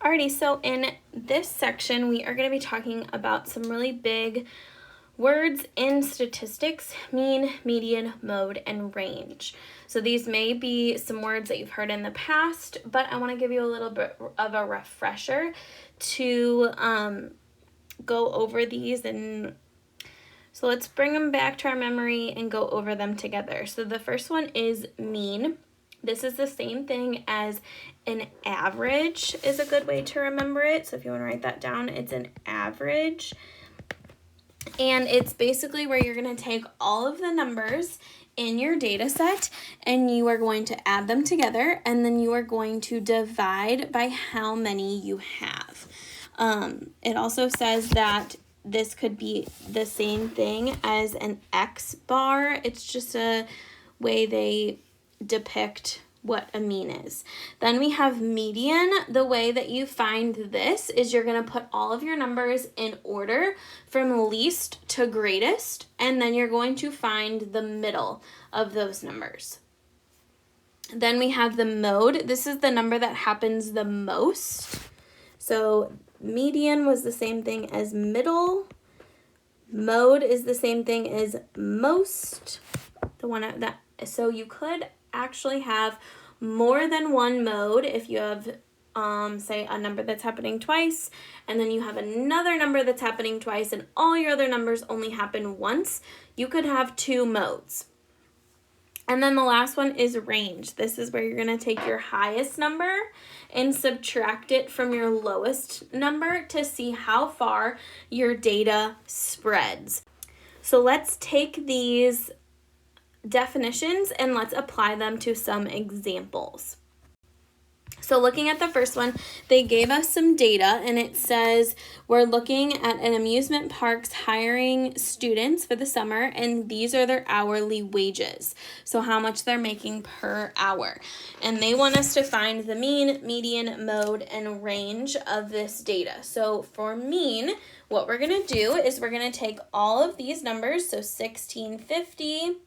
Alrighty, so in this section, we are going to be talking about some really big words in statistics: mean, median, mode, and range. So these may be some words that you've heard in the past, but I want to give you a little bit of a refresher to go over these. And so let's bring them back to our memory and go over them together. So the first one is mean. This is the same thing as an average, is a good way to remember it. So if you want to write that down, it's an average. And it's basically where you're going to take all of the numbers in your data set and you are going to add them together, and then you are going to divide by how many you have. It also says that this could be the same thing as an X bar. It's just a way they depict what a mean is. Then we have median. The way that you find this is you're going to put all of your numbers in order from least to greatest, and then you're going to find the middle of those numbers. Then we have the mode. This is the number that happens the most. So median was the same thing as middle. Mode is the same thing as most. So you could actually have more than one mode if you have say a number that's happening twice, and then you have another number that's happening twice, and all your other numbers only happen once. You could have two modes. And then the last one is range. This is where you're going to take your highest number and subtract it from your lowest number to see how far your data spreads. So let's take these definitions and let's apply them to some examples. So looking at the first one, they gave us some data, and it says we're looking at an amusement park's hiring students for the summer, and these are their hourly wages. So how much they're making per hour. And they want us to find the mean, median, mode, and range of this data. So for mean, what we're going to do is we're going to take all of these numbers, so 1650,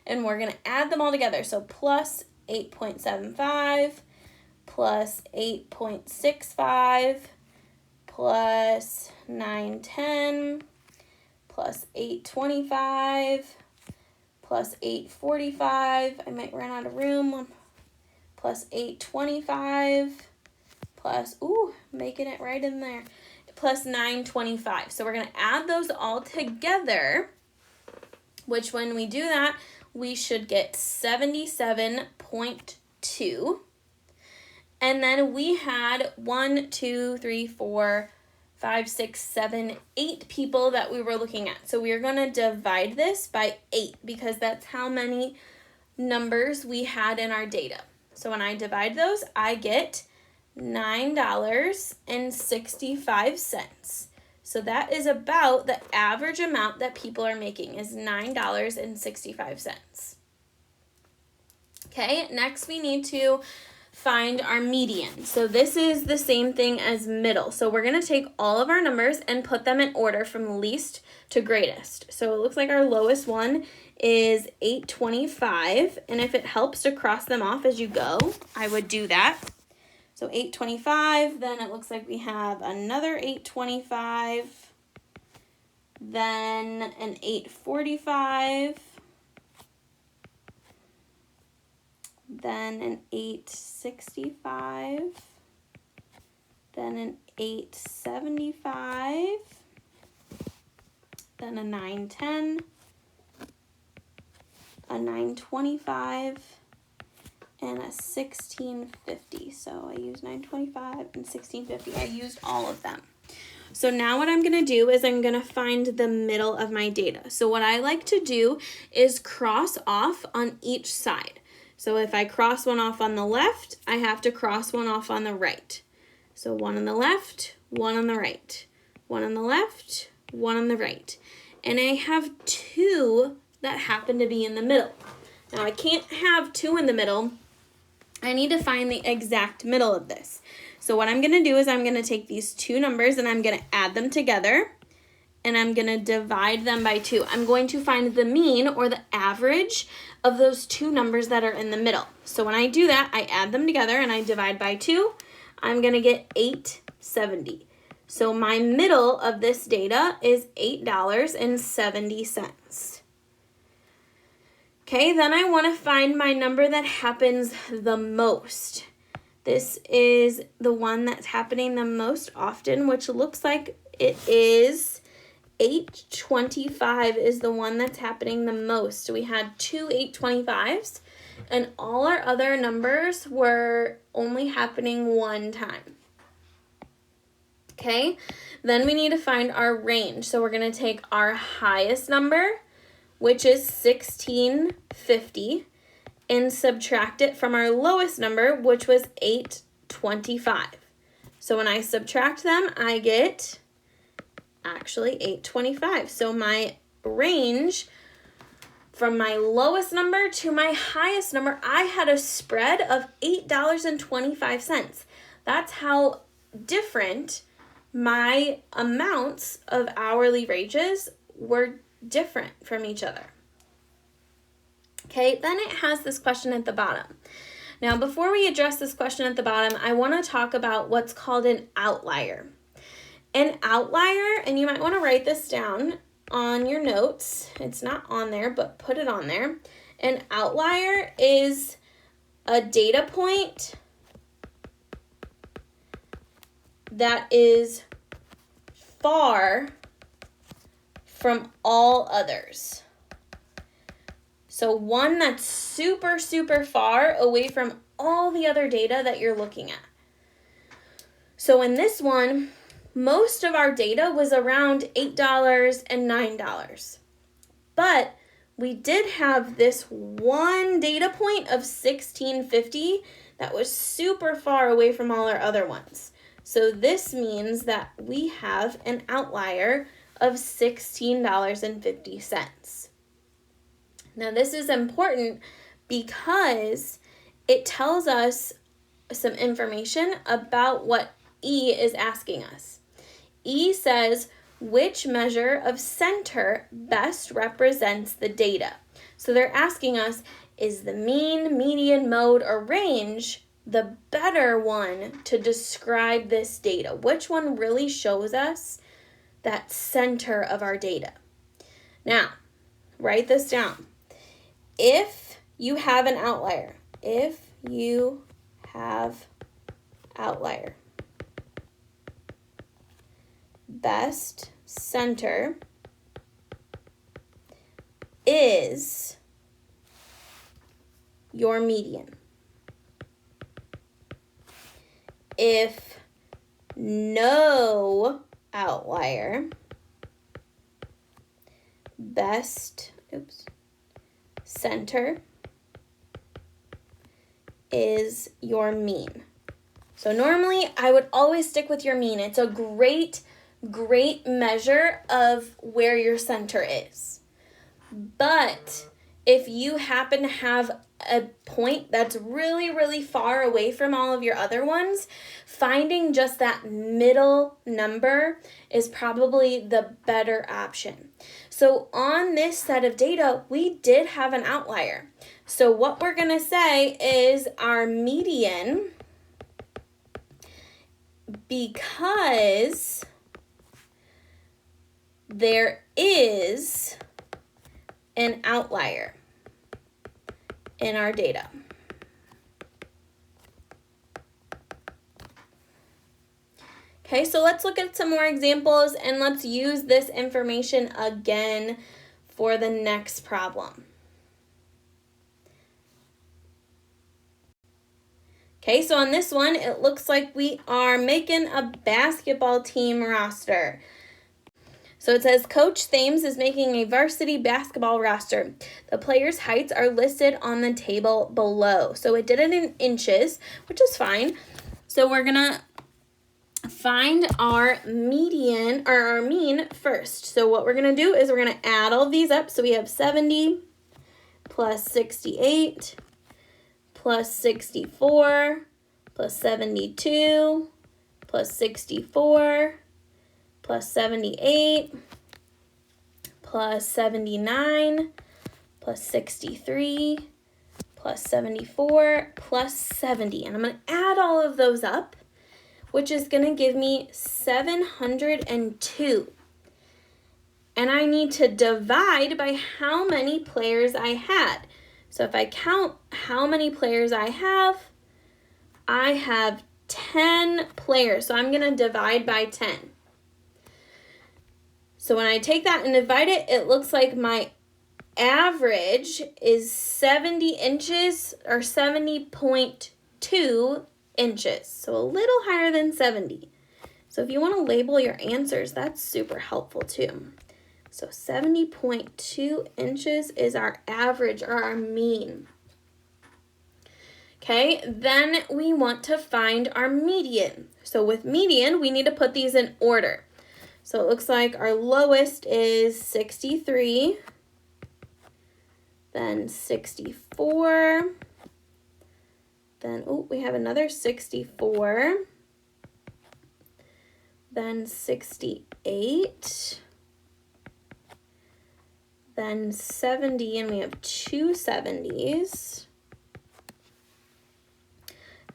and we're going to add them all together. So plus 8.75, plus 8.65, plus 910, plus 825, plus 845, I might run out of room, plus 825, plus, making it right in there, plus 925. So we're going to add those all together, which when we do that, we should get 77.2. And then we had 8 people that we were looking at. So we are going to divide this by 8 because that's how many numbers we had in our data. So when I divide those, I get $9.65. So that is about the average amount that people are making, is $9.65. Okay, next we need to find our median. So this is the same thing as middle. So we're going to take all of our numbers and put them in order from least to greatest. So it looks like our lowest one is 825, and if it helps to cross them off as you go, I would do that. So 825, then it looks like we have another 825, then an 845, then an 865, then an 875, then a 910, a 925, and a 1650. So I used 925 and 1650. I used all of them. So now what I'm going to do is I'm going to find the middle of my data. So what I like to do is cross off on each side. So if I cross one off on the left, I have to cross one off on the right. So one on the left, one on the right, one on the left, one on the right. And I have 2 that happen to be in the middle. Now I can't have 2 in the middle. I need to find the exact middle of this. So what I'm going to do is I'm going to take these 2 numbers and I'm going to add them together, and I'm going to divide them by 2. I'm going to find the mean, or the average, of those 2 numbers that are in the middle. So when I do that, I add them together and I divide by 2. I'm going to get 8 $8.70. So my middle of this data is $8.70. Okay, then I want to find my number that happens the most. This is the one that's happening the most often, which looks like it is $8.25 is the one that's happening the most. So we had two $8.25s, and all our other numbers were only happening one time. Okay, then we need to find our range. So we're going to take our highest number, which is $16.50, and subtract it from our lowest number, which was $8.25. So when I subtract them, I get actually $8.25. So my range from my lowest number to my highest number, I had a spread of $8.25. That's how different my amounts of hourly wages were different from each other. Okay, then it has this question at the bottom. Now, before we address this question at the bottom, I want to talk about what's called an outlier. An outlier, and you might want to write this down on your notes. It's not on there, but put it on there. An outlier is a data point that is far from all others. So one that's super, super far away from all the other data that you're looking at. So in this one, most of our data was around $8 and $9. But we did have this one data point of $16.50 that was super far away from all our other ones. So this means that we have an outlier of $16.50. Now this is important because it tells us some information about what E is asking us. E says, which measure of center best represents the data? So they're asking us, is the mean, median, mode, or range the better one to describe this data? Which one really shows us that center of our data? Now, write this down. If you have an outlier, best center is your median. If no outlier, best center is your mean. So normally I would always stick with your mean. It's a great measure of where your center is. But if you happen to have a point that's really, really far away from all of your other ones, finding just that middle number is probably the better option. So on this set of data, we did have an outlier. So what we're going to say is our median, because there is an outlier in our data. Okay, so let's look at some more examples and let's use this information again for the next problem. Okay, so on this one, it looks like we are making a basketball team roster. So it says, Coach Thames is making a varsity basketball roster. The players' heights are listed on the table below. So it did it in inches, which is fine. So we're going to find our median or our mean first. So what we're going to do is we're going to add all of these up. So we have 70 plus 68 plus 64 plus 72 plus 64 plus 78 plus 79 plus 63 plus 74 plus 70. And I'm going to add all of those up, which is going to give me 702. And I need to divide by how many players I had. So if I count how many players I have 10 players. So I'm going to divide by 10. So when I take that and divide it, it looks like my average is 70 inches or 70.2 inches. So a little higher than 70. So if you want to label your answers, that's super helpful too. So 70.2 inches is our average or our mean. Okay, then we want to find our median. So with median, we need to put these in order. So it looks like our lowest is 63, then 64, then, we have another 64, then 68, then 70, and we have two 70s,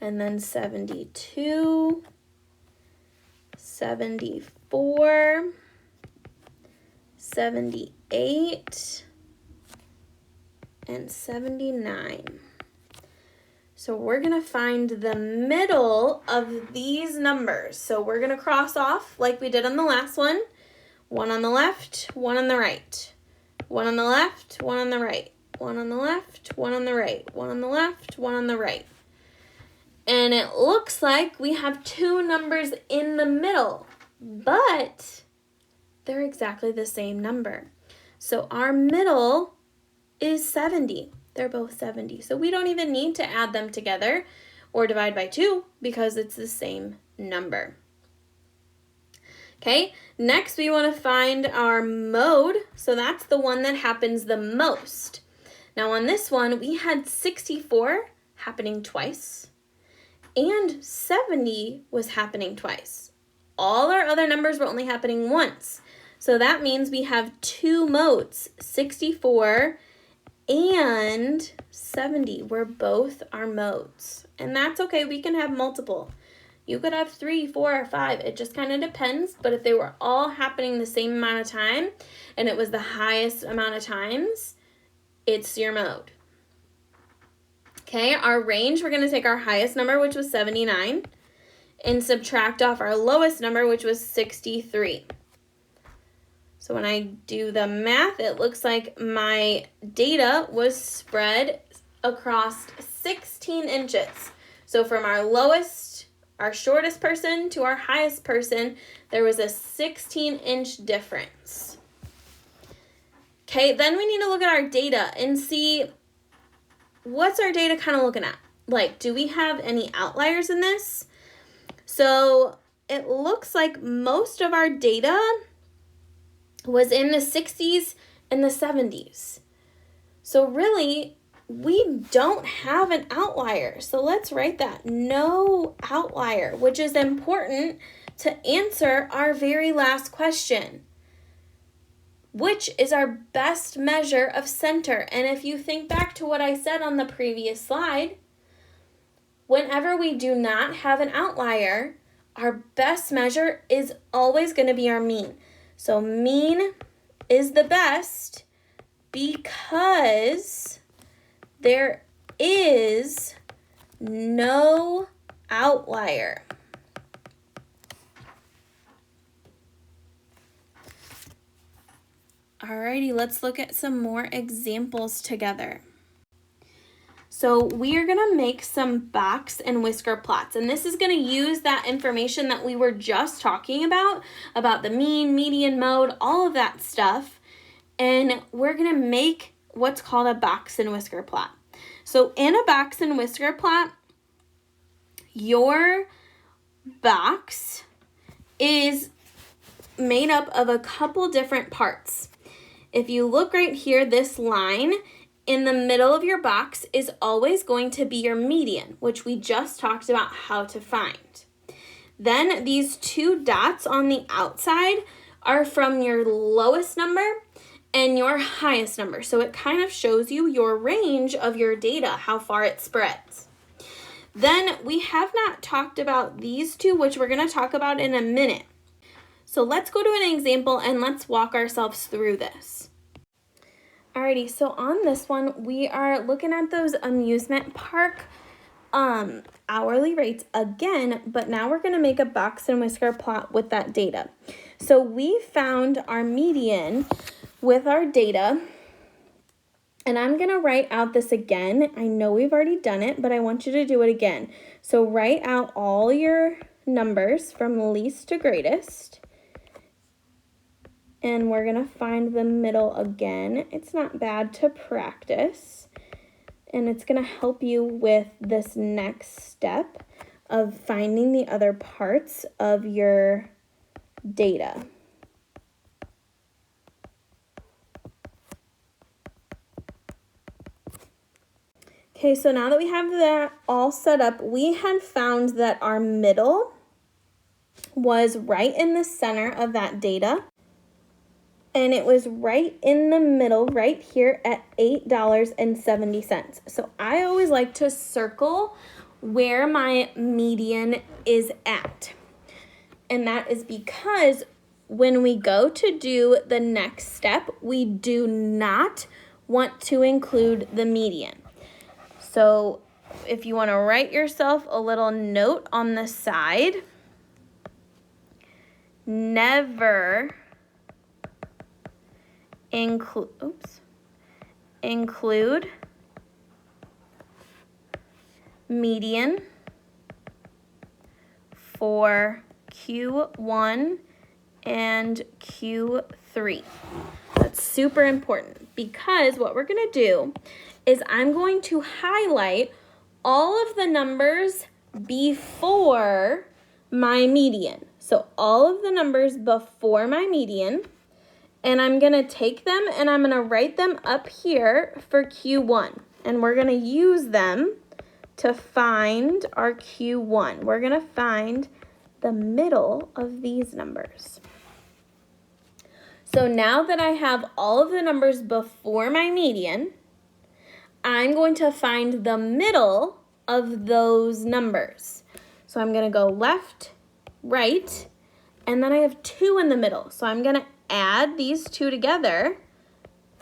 and then 72, 74, 78, and 79. So we're going to find the middle of these numbers. So we're going to cross off like we did on the last one. One on the left, one on the right. One on the left, one on the right. One on the left, one on the right. One on the left, one on the right. And it looks like we have two numbers in the middle, but they're exactly the same number. So our middle is 70. They're both 70. So we don't even need to add them together or divide by 2 because it's the same number. Okay, next we want to find our mode. So that's the one that happens the most. Now on this one, we had 64 happening twice. And 70 was happening twice. All our other numbers were only happening once. So that means we have two modes, 64 and 70 were both our modes. And that's okay, we can have multiple. You could have 3, 4, or 5. It just kind of depends. But if they were all happening the same amount of time and it was the highest amount of times, it's your mode. Okay, our range, we're going to take our highest number, which was 79, and subtract off our lowest number, which was 63. So when I do the math, it looks like my data was spread across 16 inches. So from our lowest, our shortest person to our highest person, there was a 16-inch difference. Okay, then we need to look at our data and see what's our data kind of looking at? Like, do we have any outliers in this? So it looks like most of our data was in the 60s and the 70s. So really, we don't have an outlier. So let's write that, no outlier, which is important to answer our very last question. Which is our best measure of center? And if you think back to what I said on the previous slide, whenever we do not have an outlier, our best measure is always going to be our mean. So mean is the best because there is no outlier. Alrighty, let's look at some more examples together. So we are going to make some box and whisker plots, and this is going to use that information that we were just talking about the mean, median, mode, all of that stuff, and we're going to make what's called a box and whisker plot. So in a box and whisker plot, your box is made up of a couple different parts. If you look right here, this line in the middle of your box is always going to be your median, which we just talked about how to find. Then these two dots on the outside are from your lowest number and your highest number. So it kind of shows you your range of your data, how far it spreads. Then we have not talked about these two, which we're going to talk about in a minute. So let's go to an example and let's walk ourselves through this. Alrighty, so on this one, we are looking at those amusement park hourly rates again, but now we're going to make a box and whisker plot with that data. So we found our median with our data, and I'm going to write out this again. I know we've already done it, but I want you to do it again. So write out all your numbers from least to greatest. And we're going to find the middle again. It's not bad to practice. And it's going to help you with this next step of finding the other parts of your data. Okay, so now that we have that all set up, we had found that our middle was right in the center of that data. And it was right in the middle, right here at $8.70. So I always like to circle where my median is at. And that is because when we go to do the next step, we do not want to include the median. So if you want to write yourself a little note on the side, never include median for Q1 and Q3. That's super important because what we're going to do is I'm going to highlight all of the numbers before my median. So all of the numbers before my median. And I'm going to take them and I'm going to write them up here for Q1. And we're going to use them to find our Q1. We're going to find the middle of these numbers. So now that I have all of the numbers before my median, I'm going to find the middle of those numbers. So I'm going to go left, right, and then I have 2 in the middle. So I'm going to add these 2 together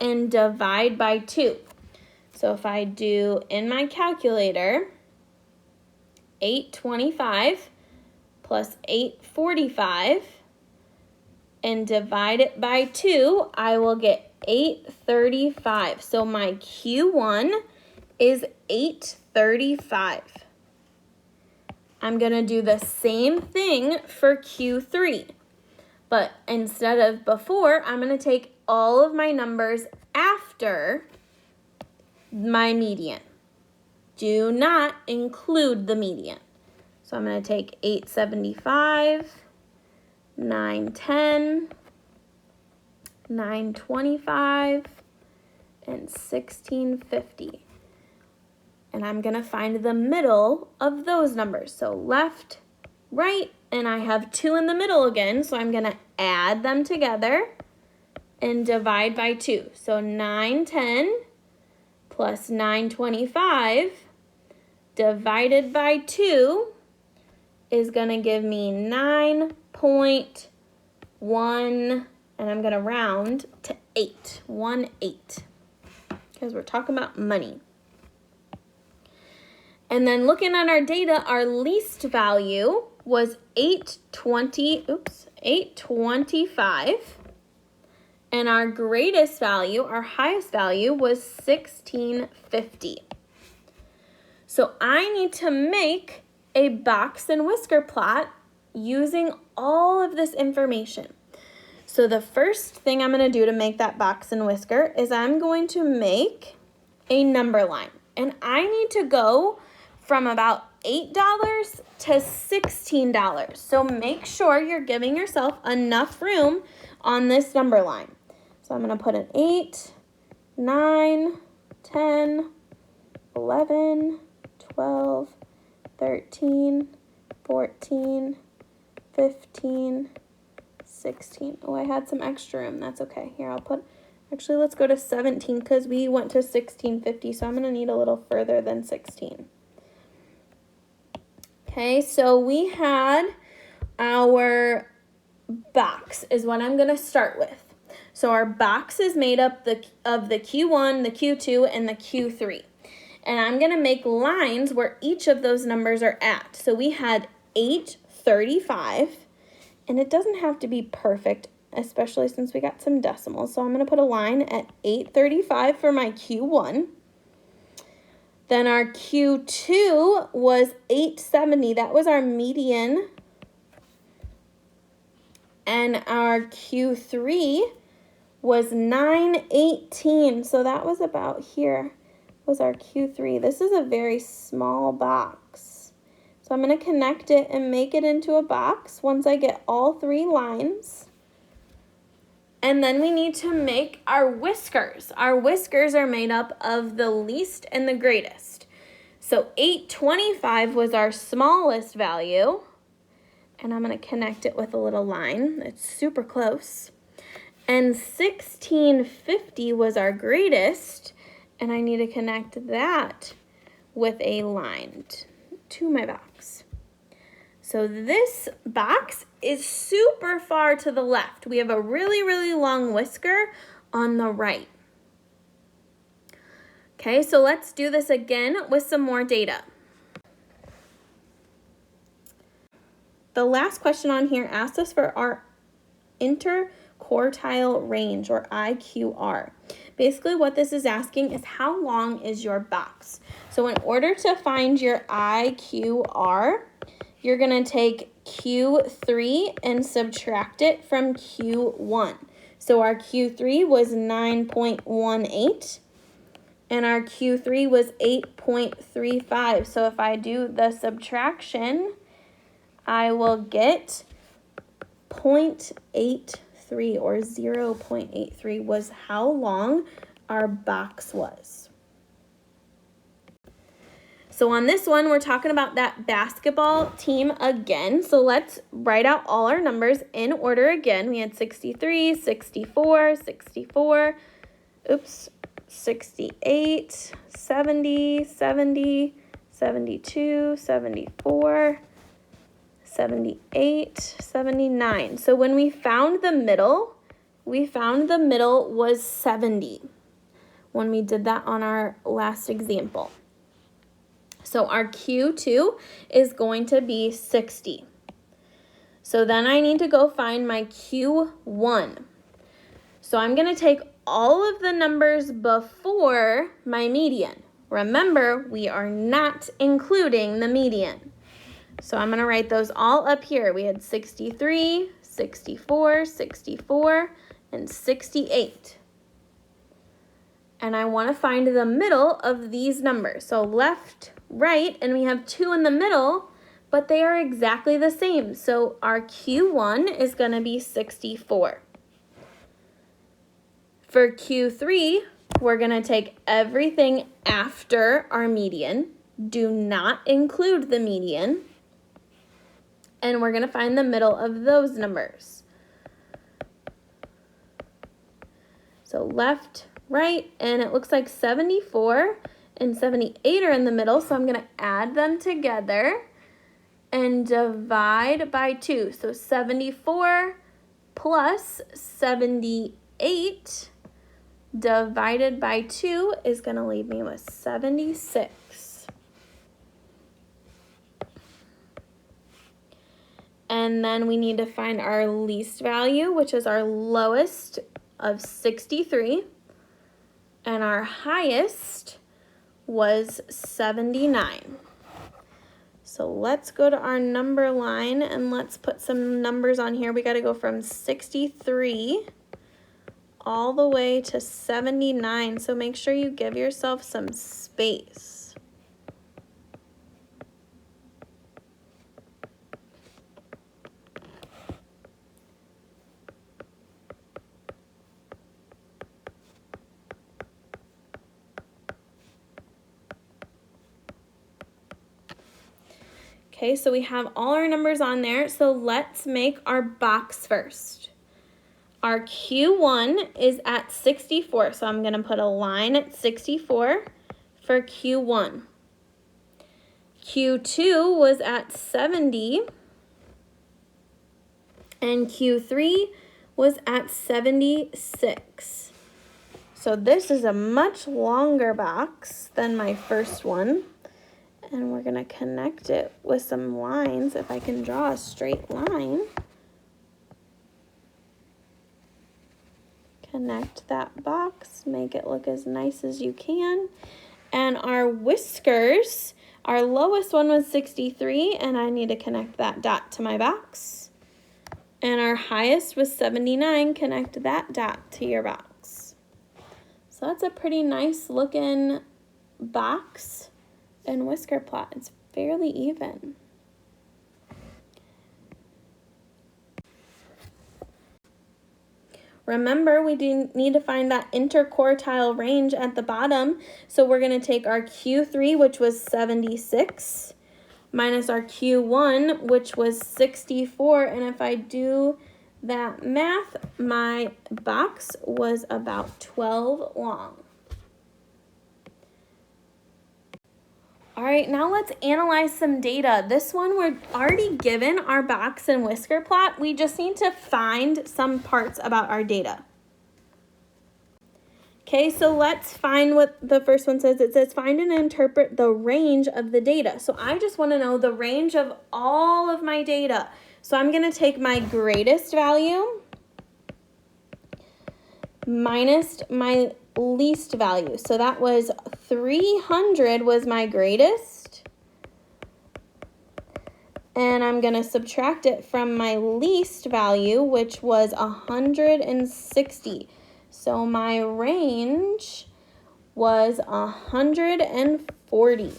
and divide by 2. So if I do in my calculator 825 plus 845 and divide it by 2, I will get 835. So my Q1 is 835. I'm going to do the same thing for Q3. But instead of before, I'm going to take all of my numbers after my median. Do not include the median. So I'm going to take 875, 910, 925, and 1650. And I'm going to find the middle of those numbers. So left, right, and I have 2 in the middle again, so I'm going to add them together and divide by 2. So 910 plus 925 divided by 2 is going to give me 9.1, and I'm going to round to 8, 1/8, because we're talking about money. And then looking at our data, our least value was 825. And our greatest value, our highest value, was 1650. So I need to make a box and whisker plot using all of this information. So the first thing I'm going to do to make that box and whisker is I'm going to make a number line. And I need to go from about $8 to $16. So make sure you're giving yourself enough room on this number line. So I'm going to put an 8, 9, 10, 11, 12, 13, 14, 15, 16. Oh, I had some extra room. That's okay. Here, actually, let's go to 17 because we went to 1650. So I'm going to need a little further than 16. Okay, so we had our box is what I'm going to start with. So our box is made up of the Q1, the Q2, and the Q3. And I'm going to make lines where each of those numbers are at. So we had 835, and it doesn't have to be perfect, especially since we got some decimals. So I'm going to put a line at 835 for my Q1. Then our Q2 was 870. That was our median. And our Q3 was 918. So that was about here was our Q3. This is a very small box. So I'm going to connect it and make it into a box once I get all three lines. And then we need to make our whiskers. Our whiskers are made up of the least and the greatest. So 825 was our smallest value. And I'm going to connect it with a little line. It's super close. And 1650 was our greatest. And I need to connect that with a line to my box. So this box is super far to the left. We have a really, really long whisker on the right. Okay, so let's do this again with some more data. The last question on here asks us for our interquartile range, or IQR. Basically what this is asking is how long is your box? So in order to find your IQR, you're going to take Q3 and subtract it from Q1. So our Q3 was 9.18 and our Q3 was 8.35. So if I do the subtraction, I will get 0.83 or 0.83 was how long our box was. So on this one, we're talking about that basketball team again. So let's write out all our numbers in order again. We had 63, 64, 64, 68, 70, 70, 72, 74, 78, 79. So when we found the middle was 70 when we did that on our last example. So our Q2 is going to be 60. So then I need to go find my Q1. So I'm going to take all of the numbers before my median. Remember, we are not including the median. So I'm going to write those all up here. We had 63, 64, 64, and 68. And I want to find the middle of these numbers. So left, right, and we have 2 in the middle, but they are exactly the same. So our Q1 is going to be 64. For Q3, we're going to take everything after our median. Do not include the median. And we're going to find the middle of those numbers. So left, right, and it looks like 74 and 78 are in the middle, so I'm going to add them together and divide by 2. So 74 plus 78 divided by 2 is going to leave me with 76. And then we need to find our least value, which is our lowest of 63. And our highest was 79. So let's go to our number line and let's put some numbers on here. We got to go from 63 all the way to 79. So make sure you give yourself some space. Okay, so we have all our numbers on there. So let's make our box first. Our Q1 is at 64, so I'm going to put a line at 64 for Q1. Q2 was at 70, and Q3 was at 76. So this is a much longer box than my first one. And we're going to connect it with some lines. If I can draw a straight line. Connect that box. Make it look as nice as you can. And our whiskers, our lowest one was 63. And I need to connect that dot to my box. And our highest was 79. Connect that dot to your box. So that's a pretty nice looking box and whisker plot. It's fairly even. Remember, we do need to find that interquartile range at the bottom. So we're going to take our Q3, which was 76, minus our Q1, which was 64. And if I do that math, my box was about 12 long. All right, now let's analyze some data. This one, we're already given our box and whisker plot. We just need to find some parts about our data. Okay, so let's find what the first one says. It says find and interpret the range of the data. So I just want to know the range of all of my data. So I'm going to take my greatest value minus my least value. So that was 300 was my greatest. And I'm going to subtract it from my least value, which was 160. So my range was 140.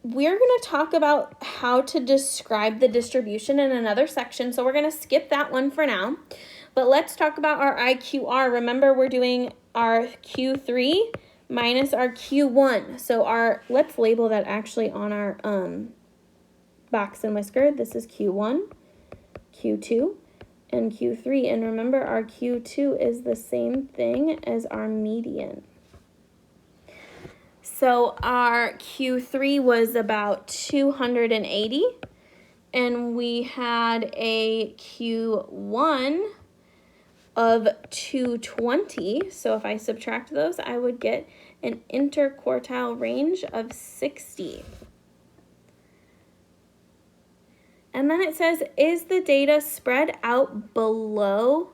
We're going to talk about how to describe the distribution in another section, so we're going to skip that one for now. But let's talk about our IQR. Remember, we're doing our Q3 minus our Q1. So let's label that actually on our box and whisker. This is Q1, Q2, and Q3. And remember, our Q2 is the same thing as our median. So our Q3 was about 280, and we had a Q1 of 220. So if I subtract those, I would get an interquartile range of 60. And then it says, is the data spread out below?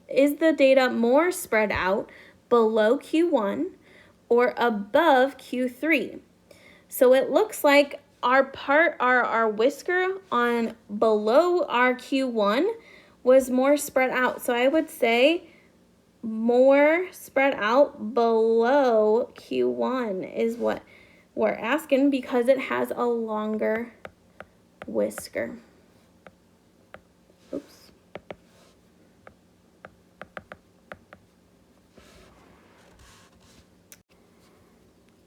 Is the data more spread out below Q1 or above Q3? So it looks like our whisker on below our Q1 was more spread out. So I would say more spread out below Q1 is what we're asking because it has a longer whisker. Oops.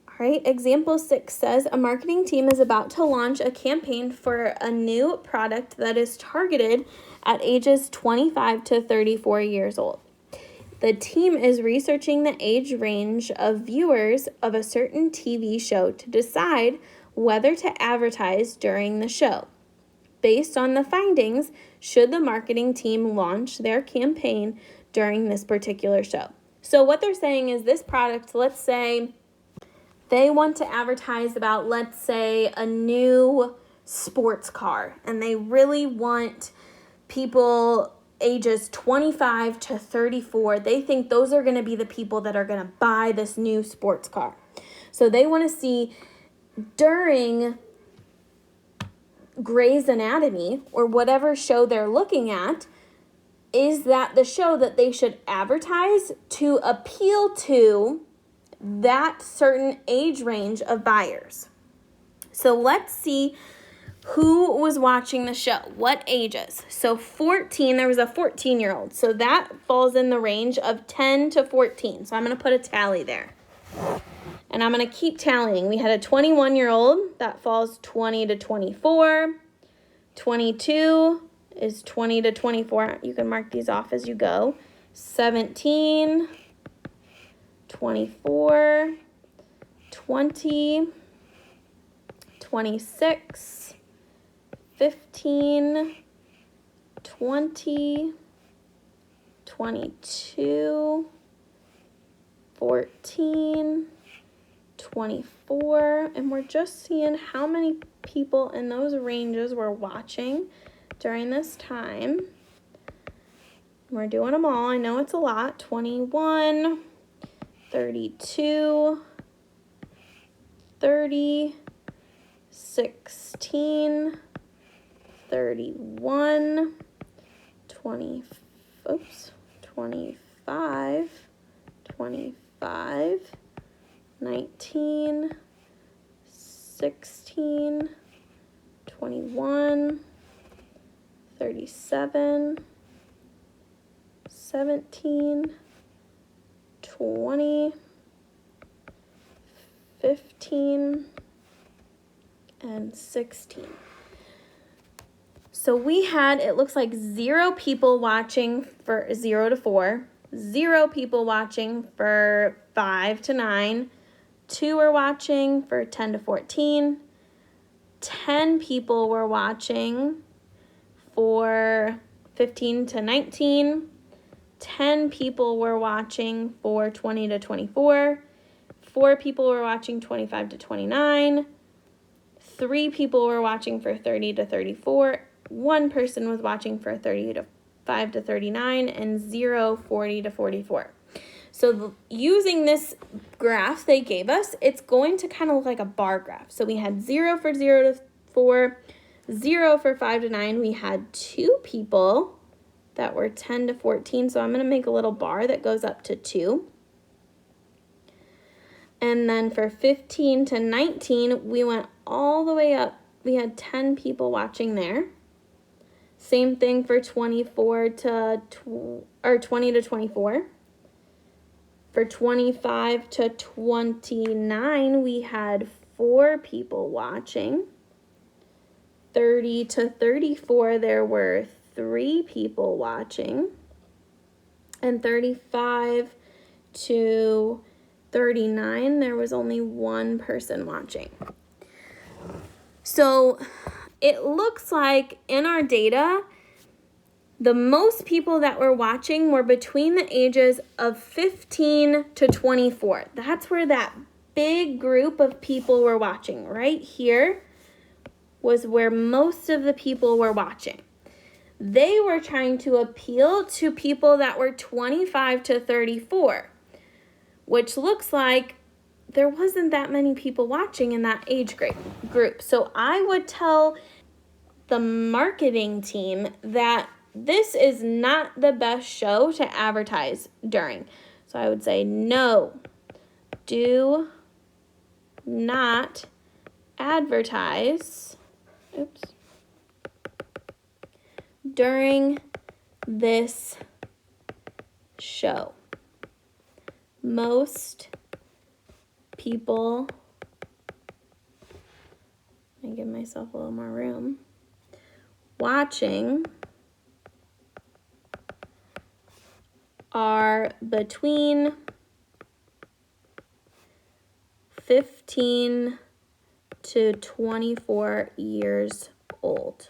All right, example 6 says a marketing team is about to launch a campaign for a new product that is targeted at ages 25 to 34 years old. The team is researching the age range of viewers of a certain TV show to decide whether to advertise during the show. Based on the findings, should the marketing team launch their campaign during this particular show? So what they're saying is this product, let's say they want to advertise about, let's say, a new sports car, and they really want people ages 25 to 34. They think those are going to be the people that are going to buy this new sports car. So they want to see during Grey's Anatomy or whatever show they're looking at, is that the show that they should advertise to appeal to that certain age range of buyers. So let's see who was watching the show, what ages. So 14, there was a 14-year-old. So that falls in the range of 10 to 14. So I'm going to put a tally there. And I'm going to keep tallying. We had a 21-year-old. That falls 20 to 24. 22 is 20 to 24. You can mark these off as you go. 17, 24, 20, 26, 15, 20, 22, 14, 24, and we're just seeing how many people in those ranges were watching during this time. We're doing them all. I know it's a lot. 21, 32, 30, 16, 31, 25, 25, 19, 16, 21, 37, 17, 20, 15, and 16. So we had, it looks like 0 people watching for 0 to 4, 0 people watching for 5 to 9, 2 were watching for 10 to 14, 10 people were watching for 15 to 19, 10 people were watching for 20 to 24, 4 people were watching 25 to 29, 3 people were watching for 30 to 34, 1 person was watching for 35 to 39, and 0, 40 to 44. So using this graph they gave us, it's going to kind of look like a bar graph. So we had 0 for 0 to 4, 0 for 5 to 9. We had 2 people that were 10 to 14. So I'm going to make a little bar that goes up to 2. And then for 15 to 19, we went all the way up. We had 10 people watching there. Same thing for 20 to 24. For 25 to 29, we had 4 people watching. 30 to 34, there were 3 people watching. And 35 to 39, there was only 1 person watching. So it looks like in our data, the most people that were watching were between the ages of 15 to 24. That's where that big group of people were watching. Right here was where most of the people were watching. They were trying to appeal to people that were 25 to 34, which looks like there wasn't that many people watching in that age group. So I would tell the marketing team that this is not the best show to advertise during. So I would say, no, do not advertise during this show. Most people, let me give myself a little more room, watching are between 15 to 24 years old.